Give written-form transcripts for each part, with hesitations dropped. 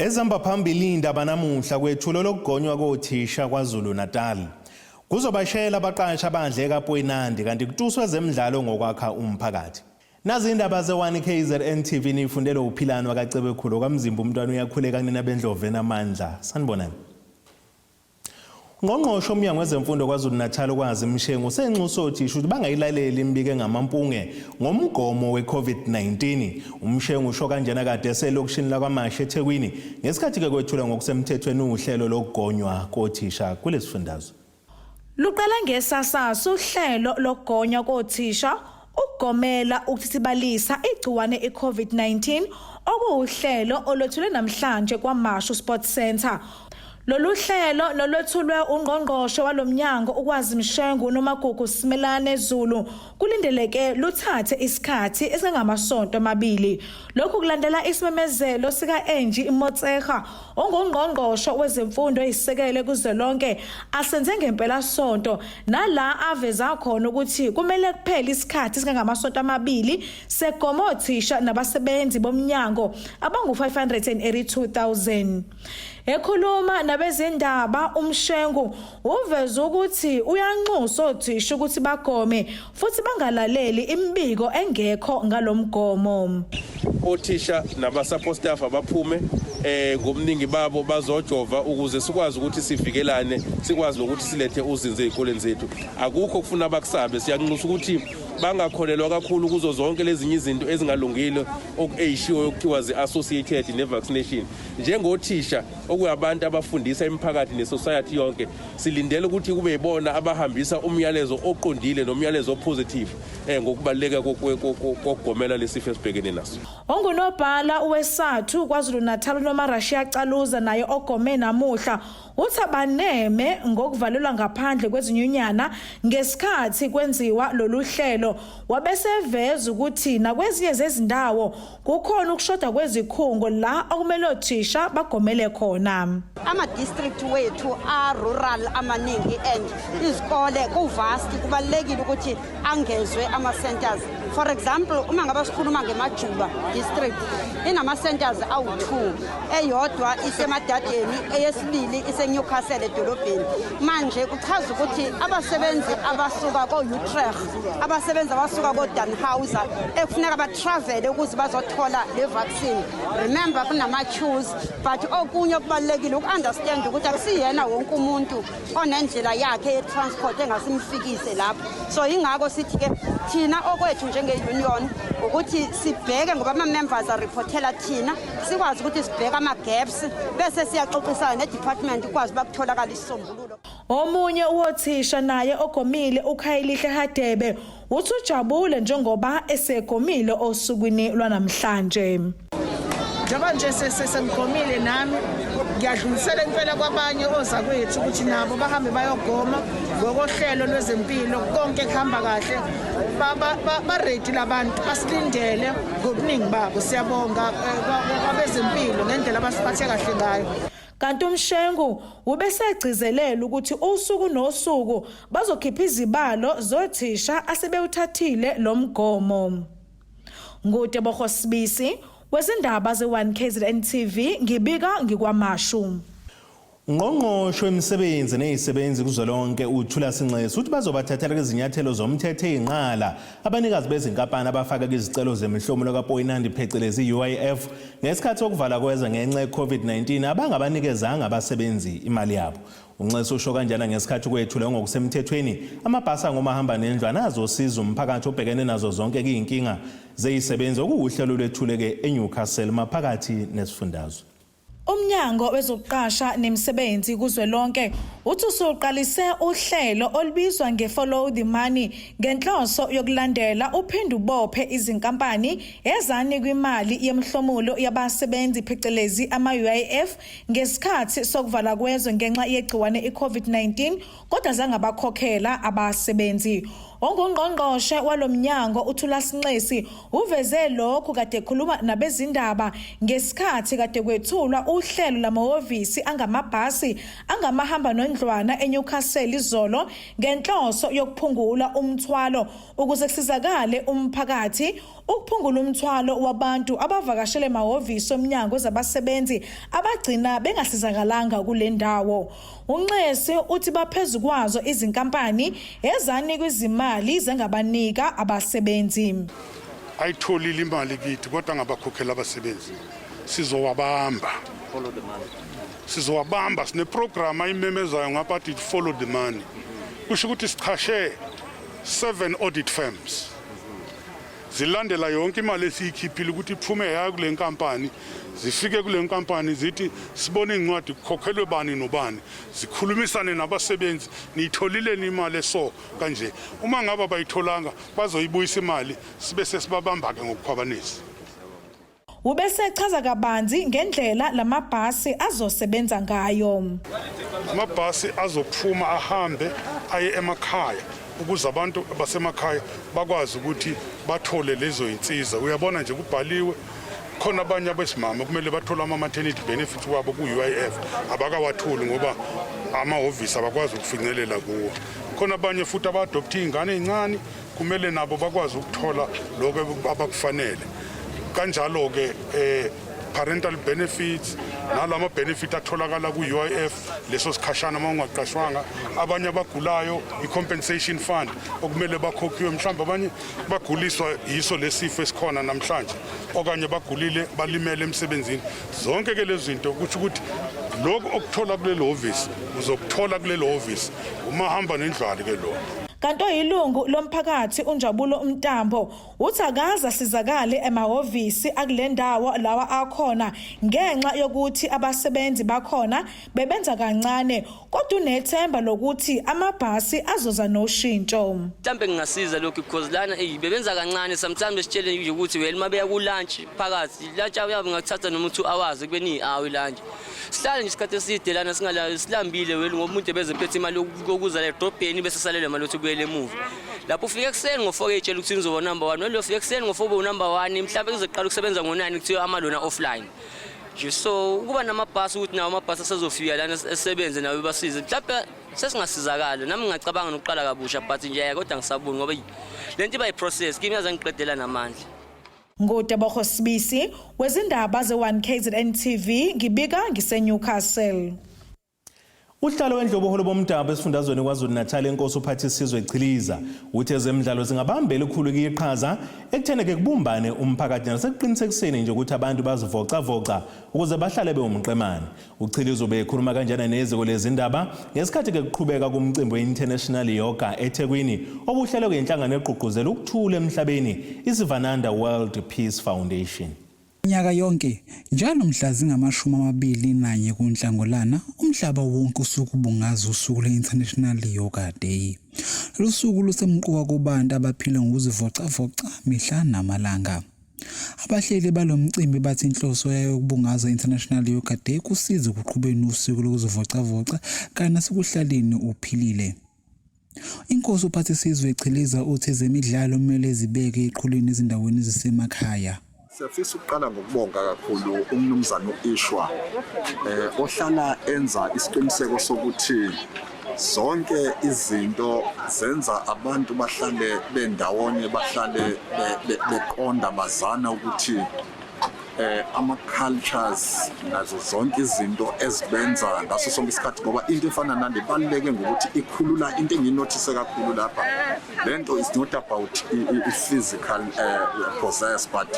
Ezamba phambili indaba namuhla kwethulo lokugonywa kothisha KWAZULU-NATAL. Kuzobashela abaqashi abadle EKAPOYINANDI kanti kutuswa ezemidlalo ngokwakha umphakathi. Nazi indaba ze1 KZN TV nifundele uphilano akaCEBEKHULU kamzimba umntwana uyakhuleka nina bendlove namandla. Sanibonani. Ngqongqoshe umnyango wezemfundo KwaZulu-Natal ukwazi Mshengu senxusa othisha ukuthi bangayilaleli imbike ngamampunge ngomgomo we-COVID-19. Umshengu usho kanjena kade eselokishini lakwaMashe eThekwini ngesikhathi ke kwethula ngokusemthethweni uhlelo lokugonywa kothisha kulesifundazwe. Luqala ngesasaso uhlelo lokugonywa kothisha ukugomela ukuthithibalisa igciwane i-COVID-19 okuwuhlelo olwethulwe namhlanje kwaMashe Sports Center. Lolu hlelo nolwethulwe ungqongqoshe walomnyango ukwazi Mshengu noMagugu Simelane Zulu kulindeleke luthathe isikhathi esingamasonto amabili. Lokhu kulandela isimemezelo sika Enji Motsekga ongqongqoshe wezemfundo ezisekele kuzwelonke asenze ngempela sonto nala aveza khona ukuthi kumele kuphele isikhathi esingamasonto amabili segoma othisha nabasebenzi bomnyango abangu 582,000. Ekhuluma nabezindaba uMshengu uveza ukuthi uyanxusa othisha ukuthi bagome futhi bangalaleli imbiko engekho ngalomgomo. Othisha nabasupport staff abaphume ngomningi babo bazojova ukuze sikwazi ukuthi sivikelane, sikwazi ukuthi silethe uzinze ezikoleni zethu. Akukho kufuna abakusabe, siyanxusa ukuthi bangakholelwa kakhulu kuzo zonke lezi izinto ezingalungile okuyishiwo ukuthiwa ze-associated ne-vaccination. Njengothisha okuyabantu abafundisa imiphakathi ne-society yonke, silindele ukuthi kube yibona abahambisa umyalezo oqondile nomyalezo opositive ngokubaluleka kokugomela lesifo esibhekene naso. Ongunobhala uwesathu KwaZulu-Natal noMarashiya Caluza naye ogome namuhla uthi abaneme ngokuvalelwa ngaphandle kwezinyunyana ngesikhathi kwenziwa lolu hlelo wabeseveza ukuthi nakwezinye zezindawo kukhona ukushoda kwezikhungo la okumele othisha bagomele khona. Ama-district wethu a-rural amaningi and izikole kuvasti kubalulekile ukuthi angezwe ama-centers. For example, uma ngabe sikhuluma ngemajuba district inama-centers awu-2, eyodwa isemadadeni, eyesibili iseNewcastle edolobheni. Manje kuchaza ukuthi abasebenzi abasuka ko-Utrecht, abasebenzi abasuka ko-Danhauser ekufuneka batravele ukuze bazothola le vaccine. Remember kunama-queues, but okunye okubalulekile uku-understand ukuthi akusiyena wonke umuntu onendlela yakhe ye-transport engasimfikise lapho. So ingako sithi-ke thina okwethu njenge-union ukuthi sibheke ngoba ama-members areportela thina sikwazi ukuthi sibheke ama-gaps bese siyaxoxisana ne-department ukwazi bakutholakala isisombululo. Omunye uwothisha naye ogomile uKhayelihle Hadebe uthi ujabule njengoba esegomile osukwini lwanamhlanje. Njengoba nje sesengomile nami ngiyadlulisela impela kwabanye ozakwethu ukuthi nabo bahambe bayogoma ngokohlelo lwezempilo konke kuhamba kahle ba-ready labantu basilindele ngobuningi babo. Siyabonga abezempilo ngendlela abasiphathe kahle ngayo. Kanti uMshengu ubesegcizelela ukuthi usuku nosuku bazokhipha izibalo zothisha asebewuthathile lo mgomo. Ngutebogo Sibisi wezindaba ze1 KZN TV ngibika ngikwaMashu. Ngqongqoshe wemisebenzi nezisebenzi kuzwelonke uthula Sinxesi uthi bazobathathela izinyathelo zomthetho ezinqala abanikazi bezinkampani abafaka izicelo zemihlomulo kaPoyinandi phecelezi UIF ngesikhathi sokuvala kweza ngenxa ye-COVID-19 abangabanikezanga abasebenzi imali yabo. Unxesi usho kanjena ngesikhathi kwethula ngokusemthethweni amabhasi angomahamba nendlwana azosiza umphakathi obhekene nazo zonke inkinga zezisebenzi okuwuhlelo lwethuleke eNewcastle maphakathi nesifundazwe. Umnyango wezokuqasha nemisebenzi kuzwelonke uthi usuqalise uhlelo olubizwa nge-Follow the Money ngenhloso yokulandela uphinde ubophe izinkampani ezani kwimali yemihlomulo yabasebenzi phecelezi ama-UIF ngesikhathi sokuvala kwezwe ngenxa yegciwane i-COVID-19 kodwa zangabakhokhela abasebenzi. Ongqongqoshe walomnyango uthula Sinxesi uveze lokhu kade ekhuluma nabezindaba ngesikhathi kade kwethulwa uhlelo lamahhovisi angamabhasi angamahamba nondlwana eNewcastle izolo ngenhloso yokuphungula umthwalo ukuze kusizakale umphakathi ukuphungula umthwalo wabantu abavakashele emahhovisi omnyango zabasebenzi abagcina bengasizakalanga kule ndawo. UNxesi uthi baphezulu kwazo izinkampani ezanika izimali zengabanika abasebenzi. Ayitholile imali kithi kodwa ngabakhokhela abasebenzi sizowabamba. Follow the money. Sizowabamba sine program ayimemezayo ngapha athi follow the money. Kusho ukuthi sichashe 7 audit firms. Zilandela yonke imali esiyikhiphile ukuthi iphume yayo kule nkampani, zifike kule nkampani zithi sibone incwadi kukhokhelwe bani nobani, zikhulumisane nabasebenzi niyitholile imali eso kanje. Uma ngaba bayitholanga bazoyibuyisa imali sibe sesibabamba ke ngokukhwabanisa. Ubese echaza kabanzi ngendlela lamabhasi azosebenza ngayo. Amabhasi azophuma ahambe aye emakhaya ukuze abantu basemakhaya bakwazi ukuthi bathole lezo insiza. Uyabona nje kubhaliwe khona abanye abesimama kumele bathole ama-maternity benefits wabo ku-UIF abakawatholi ngoba amahhovisi abakwazi ukufinyelela kuwo. Khona abanye futhi abadoptha iy'ngane ey'ncane kumele nabo bakwazi ukuthola lokho abakufanele. Kanjalo-ke parental benefits nalama benefit atholakala ku-UIF leso sikhashana uma ungaqashwanga. Abanye abagulayo i-compensation fund okumele bakhokhiwe, mhlawumbe abanye baguliswa yiso lesifo esikhona namhlanje okanye bagulile balimele emsebenzini. Zonke ke lezi zinto kuthi ukuthi lokho okuthola kulelo hhovisi uzokuthola kulelo hhovisi uma hamba nendlwane ke lo. Kanti oyilungu lomphakathi uNjabulo Mtambo uthi akaza sizakale emahhovisi akule ndawo lawa akhona ngenxa yokuthi abasebenzi bakhona bebenza kancane kodwa unethemba lokuthi amabhasi azoza noshintsho. Mhlambe ngingasiza lokho because lana bebenza kancane sometimes besitshele nje ukuthi well mabeya ku lunch phakathi lunch yabe ngathatha noma 2 hours kube ni hour lunch. Sihlale nje isikhathi eside lana singala silambile well ngoba umuntu ebezephethe imali yokuza la edrobheni bese salele imali yokuthi kuyele move. Lapho ufike ekseni ngo4 etshela ukuthi nizoba number 1 lo ufike ekseni ngo4 number 1 mhlawumbe kuzoqala ukusebenza ngo9 kuthiwa amalona offline. Nje so kuba namabhasi ukuthi nawo amabhasi asezofika lana esebenze nawo basize. Mhlawumbe sesingasizakala nami ngicabanga nokuqala kabusha but nje kodwa ngisabuni ngoba lento iba iprocess kimi yaze ngiqedela namandla. Ngotebogo Sibisi wezindaba ze1KZN TV ngibika ngiseNewcastle. Uhlalo wendloboholo bomdabu esifundazweni KwaZulu-NATAL enkosi uphathisizwe Echiliza uthi ezemidlalo zingabambela ukukhulu iqhaza ekutheneke kubumbane umphakathi nasekuqinisekiseni nje ukuthi abantu bazivocavoca ukuze bahlale bewumqemane. Uchiliza ubekhuluma kanjena neziko lezindaba ngesikhathi ke kuqhubeka kumcimbi we-International Yoga eThekwini obuhlelwe ngenhlangano eqhuquzela ukuthula emhlabeni iSivananda World Peace Foundation. Nyaka yonke njalo mhla zingama-21 kuNhlangulana umhlaba wonke usukubungaza usuku le-International Yoga Day. Lusuku lusemqoka kubantu abaphila ngokuzivocavoca mihla namalanga. Abahleli balomcimbi bathi inhloso yayo ukubungaza i-International Yoga Day kusiza ukuqhubeni usuku lokuzivocavoca kana sikuhlaleni uphilile. Inkosi uphathisizwe Echiliza uthi ezemidlalo kumele zibeke iqhulwini ezindaweni ezisemakhaya. Siyafisa ukuqala ngokubonga kakhulu umnumzana uIshwa ohlala enza isiqiniseko sokuthi zonke izinto zenza abantu bahlale bendawonye bahlale beqonda bazana ukuthi ama-cultures nazo zonke izinto ezibenza ngaso sonke isikhathi ngoba into efana nale baluleke ngokuthi ikhulula into enginothise kakhulu lapha. Lento is not about physical process but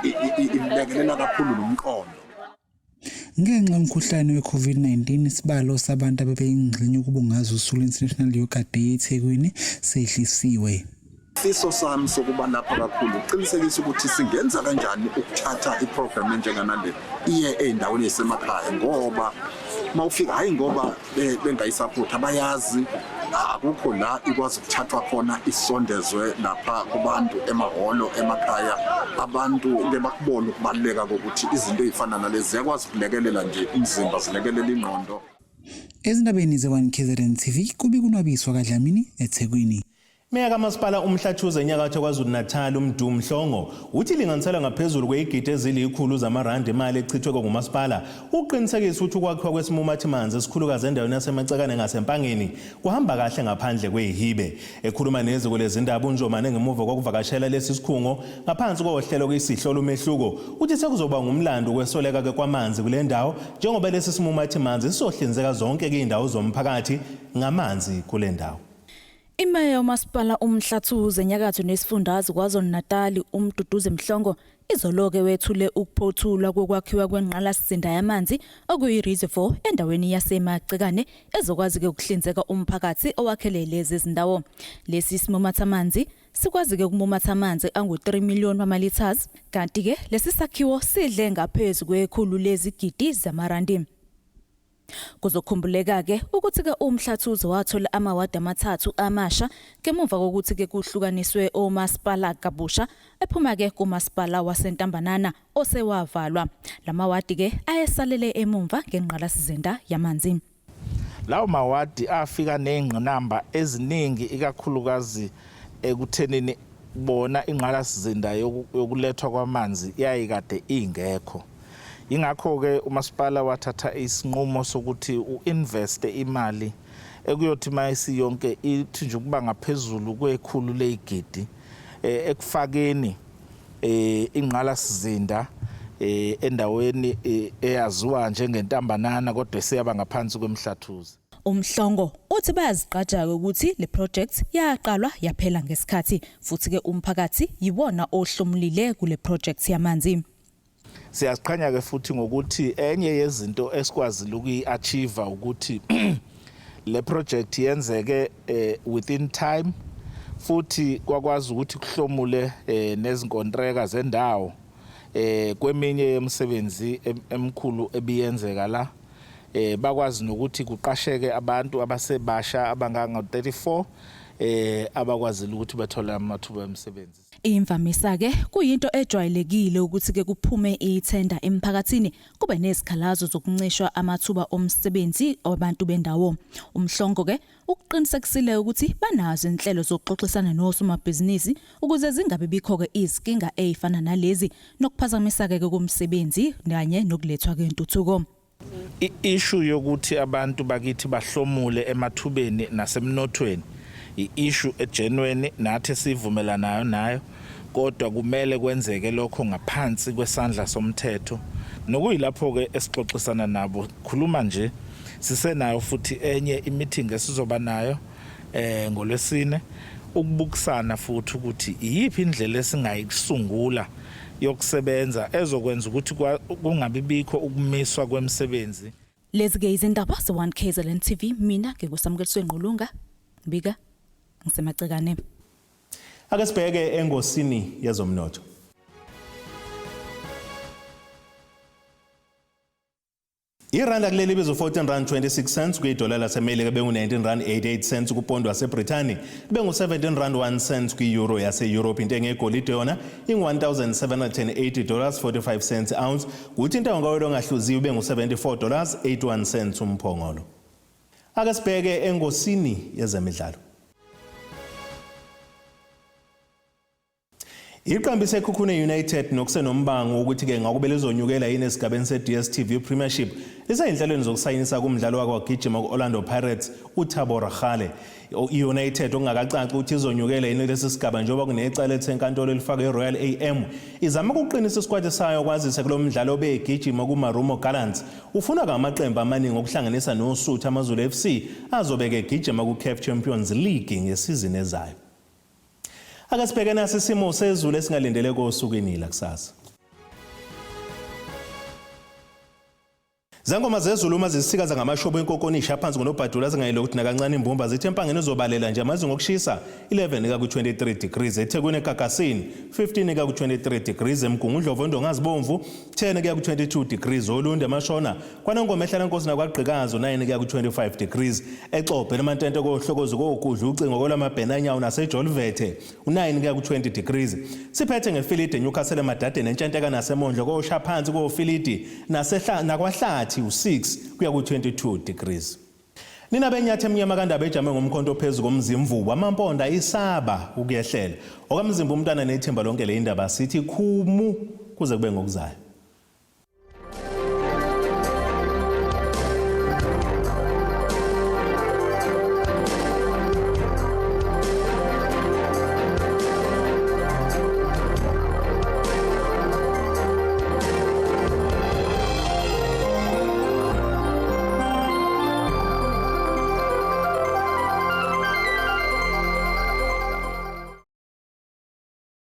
ilekelela kakhulu nomqondo. Ngenxa yomkhuhlane we-COVID-19 isibalo sabantu ababeyingxenye ukubungaza usuku lwe-International Yoga Day eThekwini sehlisiwe. Ifiso sami sokuba lapha kakhulu uqinisekisa ukuthi singenza kanjani ukuthatha iprogram enjenganale iye ey'ndaweni ezisemakhaya ngoba mawufika hayi ngoba bengayisupport abayazi akukho la ikwazi ukuthathwa khona isondezwe lapha kubantu emahholo emakhaya abantu ke bakubona ukubaluleka kokuthi izinto ezifana nalezi ziyakwazi ukulekelela nje umzimba zilekelela ingqondo. Ezindabeni ze1KZN TV kubi kunwabiswa kaDlamini eThekwini. Meya kamasipala uMhlathuze enyakatho KwaZulu-NATAL uMdu Mhlongo uthi linganisela ngaphezulu kwezigidi ezili-100 zamarandi imali echithwe ngumasipala uqinisekisa ukuthi ukwakhiwa kwesimumathi-manzi esikhulukazi endaweni yasemacekane ngasempangeni kuhamba kahle ngaphandle kwehibe. Ekhuluma neziko lezindaba uNjomane ngemuva kokuvakashela lesi sikhungo ngaphansi kohlelo kuyisihlola umehluko uthi sekuzoba ngumlando ukwesoleka kwamanzi kule ndawo njengoba lesi simumathi-manzi sizohlinzeka zonke indawo zomphakathi ngamanzi kule ndawo. Imeya uMasipala uMhlathuze enyakatho nesifundazwe KwaZulu-NATAL uMduduze Mhlongo izoloke wethule ukuphothulwa kokwakhiwa kwenqalasizinda yamanzi okuyi-reservoir endaweni yasemacekane ezokwazi-ke ukuhlinzeka umphakathi owakhele lezi zindawo. Lesi simumatha amanzi sikwazi-ke ukumumatha amanzi angu-3 million wamaliters kanti-ke lesi sakhiwo sidle ngaphezu kwekhulu lezigidi zamarandi. Kuzokhumbuleka-ke ukuthi-ke uMhlathuze wathola amawadi amathathu amasha ngemuva kokuthi-ke kuhlukaniswe omasipala kabusha ephuma-ke kumasipala wasentambanana osewavalwa. La mawadi-ke ayesalele emumva ngenqalasizinda yamanzi. Lawo mawadi afika nezingqinamba eziningi ikakhulukazi ekuthenini bona inqalasizinda yokulethwa kwamanzi yayikade ingekho. Ingakho-ke umasipala wathatha isinqumo sokuthi uinveste imali ekuyothi mayisi yonke ithi nje ukuba ngaphezulu kwekhulu lezigidi ekufakeni inqalasizinda endaweni eyaziwa njengentambanana kodwa esiyaba ngaphansi kwemhlathuze. uMhlongo uthi bayazigqaja ukuthi le project yaqalwa yaphela ngesikhathi futhi-ke umphakathi yibona ohlomulile kule project yamanzi. Siyaziqhanya-ke futhi ngokuthi enye yezinto esikwazile ukuyi-achieve ukuthi le project yenzeke within time futhi kwakwazi ukuthi kuhlomule nezinkontreka zendawo kweminye yemisebenzi emkhulu ebiyenzeka la bakwazi nokuthi kuqasheke abantu abasebasha abanganga-34 abakwazile ukuthi bathole amathuba emisebenzi. Imvamisa-ke kuyinto ejwayelekile ukuthi-ke kuphume ithenda emphakathini kube nezikhalazo zokuncishwa amathuba omsebenzi abantu bendawo. uMhlongo-ke ukuqinisekisile ukuthi banazo inhlelo zokuxoxisana nosomabhizinisi ukuze zingabe bikho-ke izinkinga ezifana nalezi nokuphazamisa-ke komsebenzi kanye nokulethwa kwentuthuko. I-issue yokuthi abantu bakithi bahlomule emathubeni nasemnothweni i-issue egenuine nathi sivumelanayo nayo kodwa kumele kwenzeke lokho ngaphansi kwesandla somthetho nokuyilapho-ke esixoxisana nabo khuluma nje sisenayo futhi enye i-meeting esizoba nayo ngoLwesine ukubukisana futhi ukuthi iyiphi indlela esingayisungula yokusebenza ezokwenza ukuthi kungabibikho ukumiswa kwemisebenzi. Lezi-ke izindaba ze-1 KZN TV mina nginguSamukeliswe Ngqulunga Mbika ngisemacekane. Ake sibheke engosini yezomnotho. Iranda kuleli bizo 14 rand 26 cents kuyidola laseMelika bengu 19 rand 88 cents kupondo waseBrithani bengu 17 rand 1 cents kueuro yase-Europe. Intengo yegolide yona $1,780 45 cents ounce kuthi intango kawelo ngahluziwe bengu $74 81 cents umphongolo. Ake sibheke engosini yezemidlalo. Iqembu leKhukhune United nokusenombango ukuthi-ke ngakube lizonyukela yini esigabeni se-DStv Premiership liseyinhlelweni zokusayinisa kumdlalo wakwagijima ku-Orlando Pirates uThabo Rahale. I-United okungakacaci ukuthi izonyukela yini lesi sigaba njengoba kunecala elisenkantolo elifakwe eRoyal AM izama ukuqinisa isikwadi sayo kwazise kulo mdlalo obegijima kuMarumo Gallants ufuna amaqembu amaningi okuhlanganisa noSuthu AmaZulu FC azobeke egijima ku-CAF Champions League ngesizini ezayo. Ake sibheke naso isimo sezulu esingalindele kosukwini la kusasa. Zangoma zezulu uma zisikaza ngamashobo enkokonisha phansi ngonobhadula zingayile ukuthi nakancane imbumba zithi empangeni ezobalela nje amazinga okushisa 11 ka ku23 degrees eThekwini eGagasini 15 ka ku23 degrees eMgungundlovu eNdongazibomvu 10 ka ku22 degrees Olunde eMashona kwaNongoma ehlala eNkosi nakwaqhikazo 9 ka ku25 degrees eXobhe eMantente kohlokozo kokudla ucingo kolamabhenanyawo naseJolvethe u9 ka ku20 degrees siphethe ngeFilidi eNewcastle eMadadeni eNtshanteka naseMondlo kosha phansi koFilidi nasehla nakwahlathi u6 kuya ku22 degrees. Nina benyathe emnyama kandaba ejame ngomkhonto phezulu komzimvubu amamponda isaba ukuyehlela. Okamzimba umntana nethemba lonke le indaba sithi khumu kuze kube ngokuzayo.